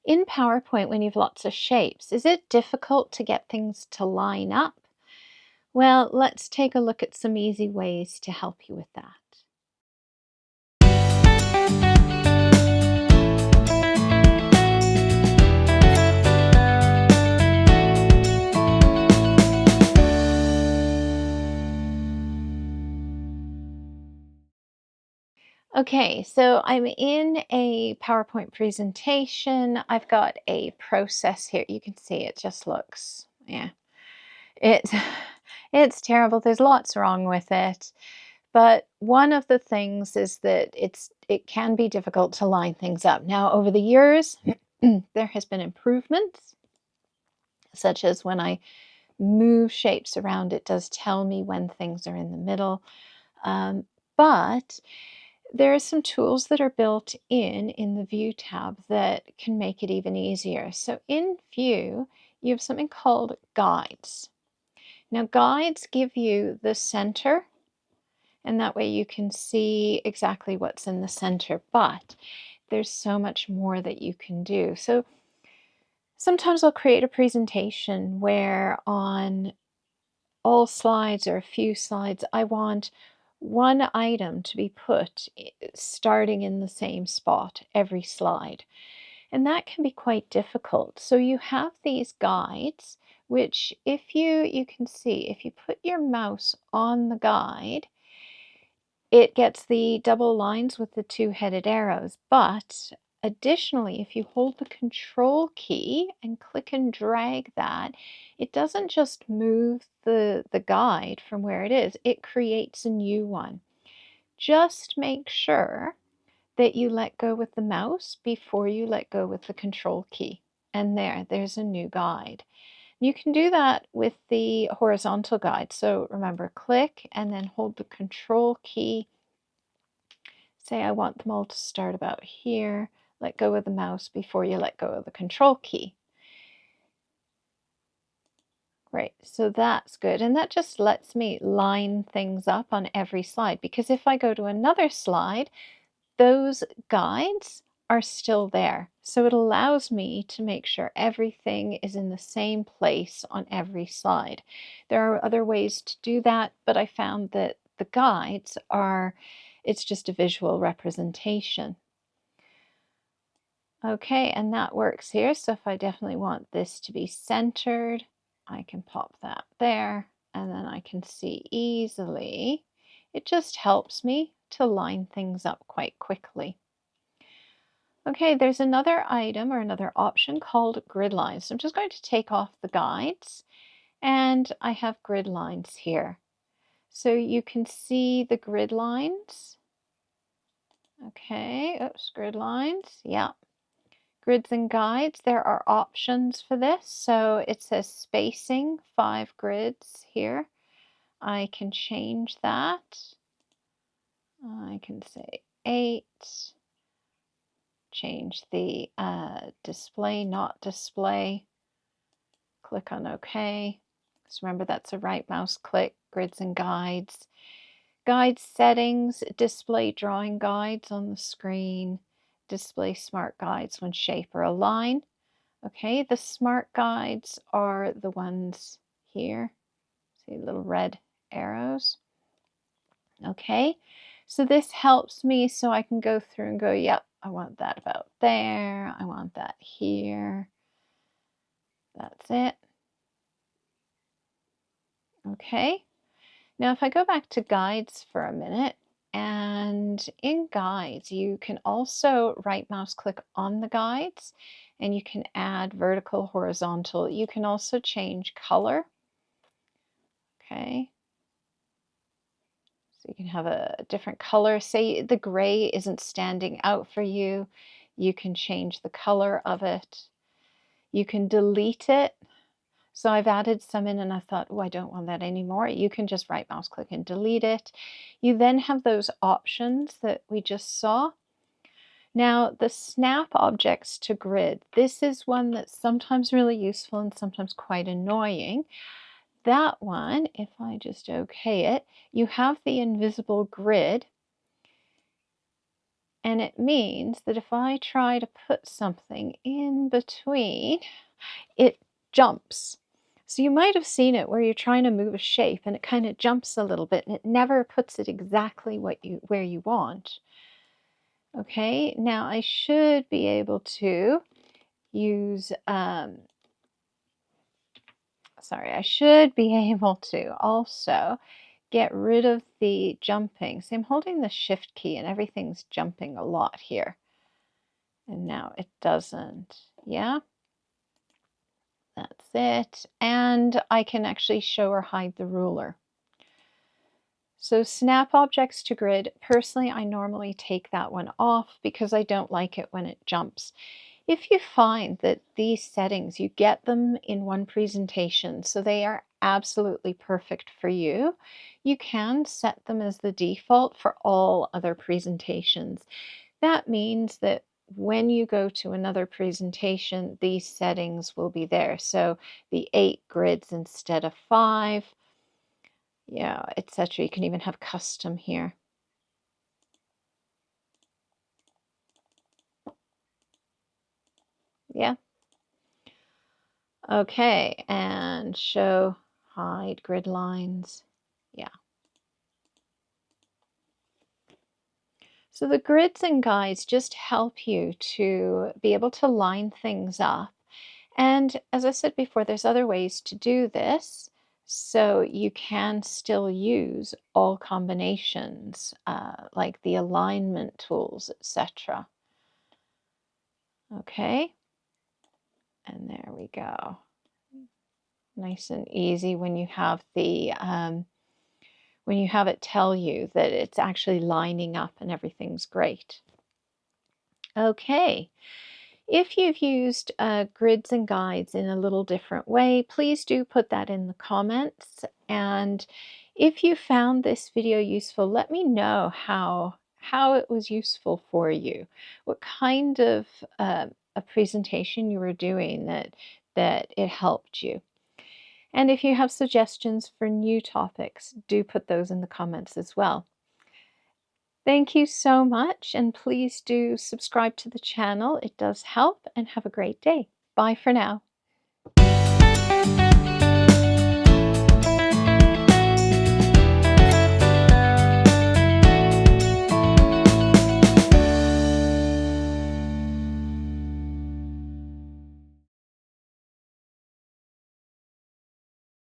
In PowerPoint, when you've lots of shapes, is it difficult to get things to line up? Well, let's take a look at some easy ways to help you with that. Okay, so I'm in a PowerPoint presentation. I've got a process here. You can see it just looks, yeah, it's it's terrible. There's lots wrong with it. But one of the things is that it can be difficult to line things up. Now, over the years, there has been improvements, such as when I move shapes around, it does tell me when things are in the middle. But there are some tools that are built in the View tab that can make it even easier. So in View, you have something called Guides. Now, Guides give you the center, and that way you can see exactly what's in the center, but there's so much more that you can do. So sometimes I'll create a presentation where on all slides or a few slides, I want one item to be put starting in the same spot every slide. And that can be quite difficult. So you have these guides, which if you can see, if you put your mouse on the guide, it gets the double lines with the two-headed arrows. But additionally, if you hold the Control key and click and drag that, it doesn't just move the guide from where it is, it creates a new one. Just make sure that you let go with the mouse before you let go with the Control key. And there's a new guide. You can do that with the horizontal guide. So remember, click and then hold the Control key. Say I want them all to start about here. Let go of the mouse before you let go of the Control key. Great, so that's good. And that just lets me line things up on every slide, because if I go to another slide, those guides are still there. So it allows me to make sure everything is in the same place on every slide. There are other ways to do that, but I found that the guides it's just a visual representation. Okay, and that works here. So if I definitely want this to be centered, I can pop that there, and then I can see easily. It just helps me to line things up quite quickly. Okay, there's another item or another option called grid lines. So I'm just going to take off the guides, and I have grid lines here. So you can see the grid lines. Okay, oops, grid lines, yeah. Grids and guides, there are options for this. So it says spacing, 5 grids here. I can change that. I can say 8. Change the display, not display. Click on OK. So remember, that's a right mouse click, grids and guides. Guide settings, display drawing guides on the screen. Display smart guides when shape or align. Okay, the smart guides are the ones here. See little red arrows. Okay, so this helps me so I can go through and go, yep, I want that about there. I want that here. That's it. Okay, now if I go back to guides for a minute, and in guides, you can also right mouse click on the guides and you can add vertical, horizontal. You can also change color. Okay. So you can have a different color. Say the gray isn't standing out for you. You can change the color of it. You can delete it. So I've added some in and I thought, oh, I don't want that anymore. You can just right mouse click and delete it. You then have those options that we just saw. Now the snap objects to grid. This is one that's sometimes really useful and sometimes quite annoying. That one, if I just OK it, you have the invisible grid. And it means that if I try to put something in between, it jumps. So you might have seen it where you're trying to move a shape and it kind of jumps a little bit and it never puts it exactly where you want. Okay, now I should be able to use, I should be able to also get rid of the jumping. See, I'm holding the shift key and everything's jumping a lot here. And now it doesn't. Yeah, that's it. And I can actually show or hide the ruler. So snap objects to grid. Personally, I normally take that one off because I don't like it when it jumps. If you find that these settings, you get them in one presentation, so they are absolutely perfect for you, you can set them as the default for all other presentations. That means that when you go to another presentation, these settings will be there. So the 8 grids instead of 5, yeah, etc. You can even have custom here. Yeah. Okay, and show, hide grid lines. Yeah. So the grids and guides just help you to be able to line things up. And as I said before, there's other ways to do this. So you can still use all combinations, like the alignment tools, etc. Okay, and there we go. Nice and easy when you have when you have it tell you that it's actually lining up and everything's great. Okay. If you've used grids and guides in a little different way, please do put that in the comments. And if you found this video useful, let me know how it was useful for you. What kind of a presentation you were doing that it helped you. And if you have suggestions for new topics, do put those in the comments as well. Thank you so much, and please do subscribe to the channel. It does help, and have a great day. Bye for now.